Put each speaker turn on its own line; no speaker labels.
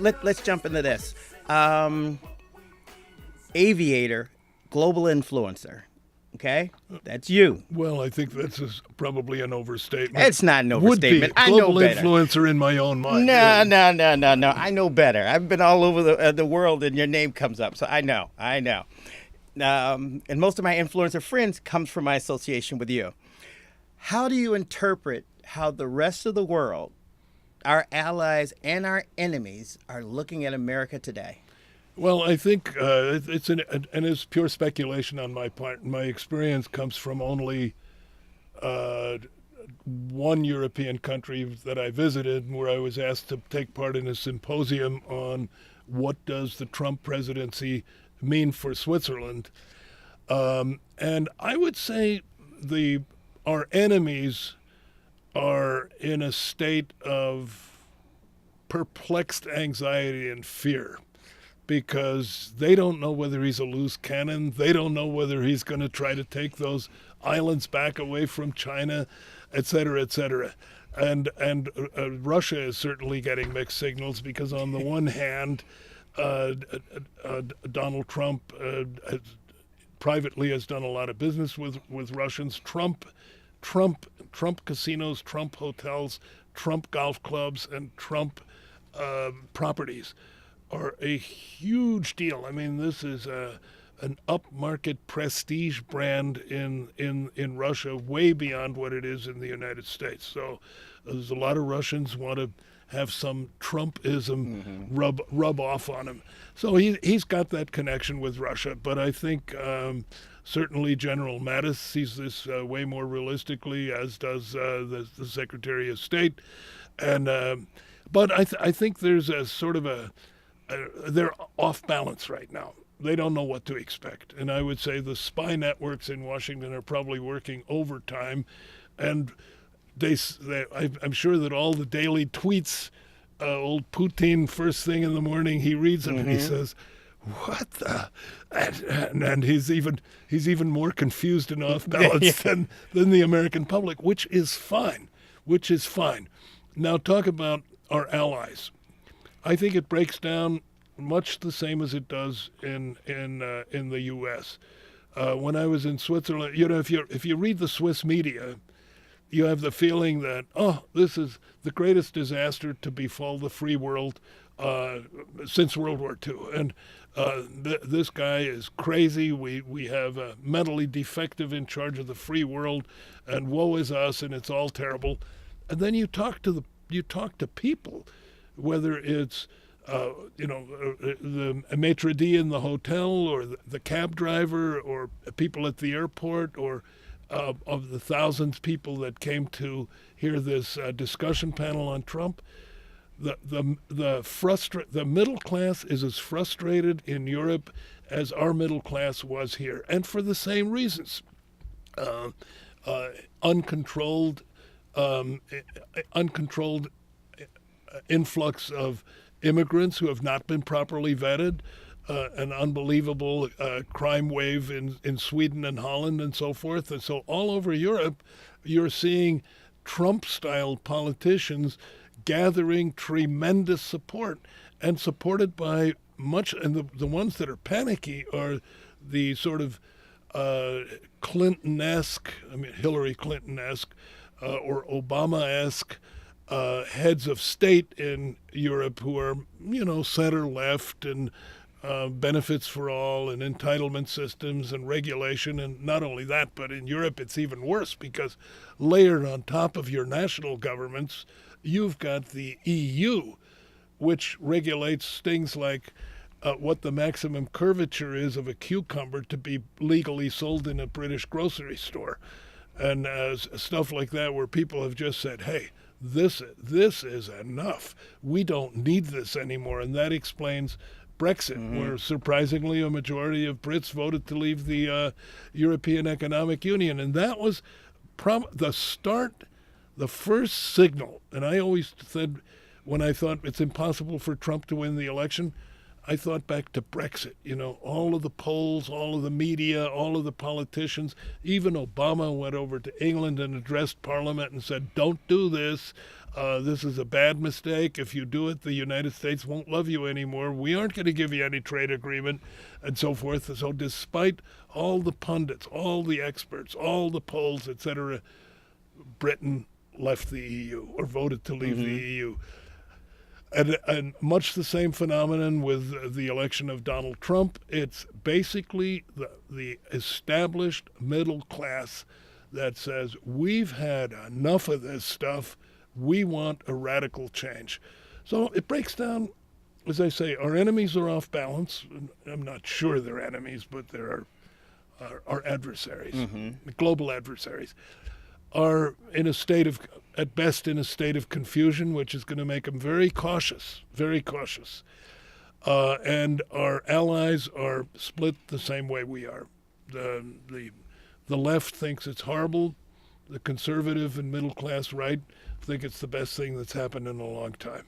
let's jump into this. Aviator, global influencer. Okay, that's you.
Well, I think that's probably an overstatement.
It's not an
Would be
overstatement. I know
global
better.
influencer in my own mind.
No.
Yeah.
I know better. I've been all over the world, and your name comes up, so I know. And most of my influencer friends comes from my association with you. How do you interpret how the rest of the world, our allies and our enemies, are looking at America today?
Well, I think it's pure speculation on my part. My experience comes from only one European country that I visited, where I was asked to take part in a symposium on what does the Trump presidency mean for Switzerland. And I would say our enemies are in a state of perplexed anxiety and fear, because they don't know whether he's a loose cannon. They don't know whether he's going to try to take those islands back away from China, et cetera, et cetera. And Russia is certainly getting mixed signals, because on the one hand, Donald Trump privately has done a lot of business with Russians. Trump casinos, Trump hotels, Trump golf clubs, and Trump properties are a huge deal. I mean, this is an upmarket prestige brand in Russia, way beyond what it is in the United States. So there's a lot of Russians want to have some Trumpism rub off on him. So he's got that connection with Russia. But I think certainly General Mattis sees this way more realistically, as does the Secretary of State. And but I think there's a sort of they're off balance right now. They don't know what to expect. And I would say the spy networks in Washington are probably working overtime. And I'm sure that all the daily tweets, old Putin, first thing in the morning, he reads them and he says, "What the?" And he's even more confused and off balance than the American public, which is fine. Now talk about our allies. I think it breaks down much the same as it does in the U.S. When I was in Switzerland, if you read the Swiss media, you have the feeling that, this is the greatest disaster to befall the free world since World War II, and this guy is crazy. We have a mentally defective in charge of the free world, and woe is us, and it's all terrible. And then you talk to people, whether it's the maitre d' in the hotel, or the cab driver, or people at the airport, or of the thousands of people that came to hear this discussion panel on Trump. The middle class is as frustrated in Europe as our middle class was here, and for the same reasons. Uncontrolled influx of immigrants who have not been properly vetted, an unbelievable crime wave in Sweden and Holland and so forth. And so all over Europe, you're seeing Trump-style politicians gathering tremendous support, and supported by much, and the ones that are panicky are the sort of Clinton-esque, Hillary Clinton-esque, or Obama-esque heads of state in Europe who are, center left, and benefits for all, and entitlement systems and regulation. And not only that, but in Europe it's even worse, because layered on top of your national governments, you've got the EU, which regulates things like what the maximum curvature is of a cucumber to be legally sold in a British grocery store, and stuff like that, where people have just said, hey, this is enough. We don't need this anymore. And that explains Brexit, where surprisingly a majority of Brits voted to leave the European Economic Union. And that was the first signal. And I always said, when I thought it's impossible for Trump to win the election, I thought back to Brexit. All of the polls, all of the media, all of the politicians, even Obama went over to England and addressed Parliament and said, don't do this. This is a bad mistake. If you do it, the United States won't love you anymore. We aren't going to give you any trade agreement, and so forth. So despite all the pundits, all the experts, all the polls, etc., Britain left the EU or voted to leave the EU. And much the same phenomenon with the election of Donald Trump. It's basically the established middle class that says, we've had enough of this stuff. We want a radical change. So it breaks down, as I say, our enemies are off balance. I'm not sure they're enemies, but they're our adversaries, global adversaries, are in a state of, at best, in a state of confusion, which is going to make them very cautious, very cautious. And our allies are split the same way we are. The left thinks it's horrible. The conservative and middle class right think it's the best thing that's happened in a long time.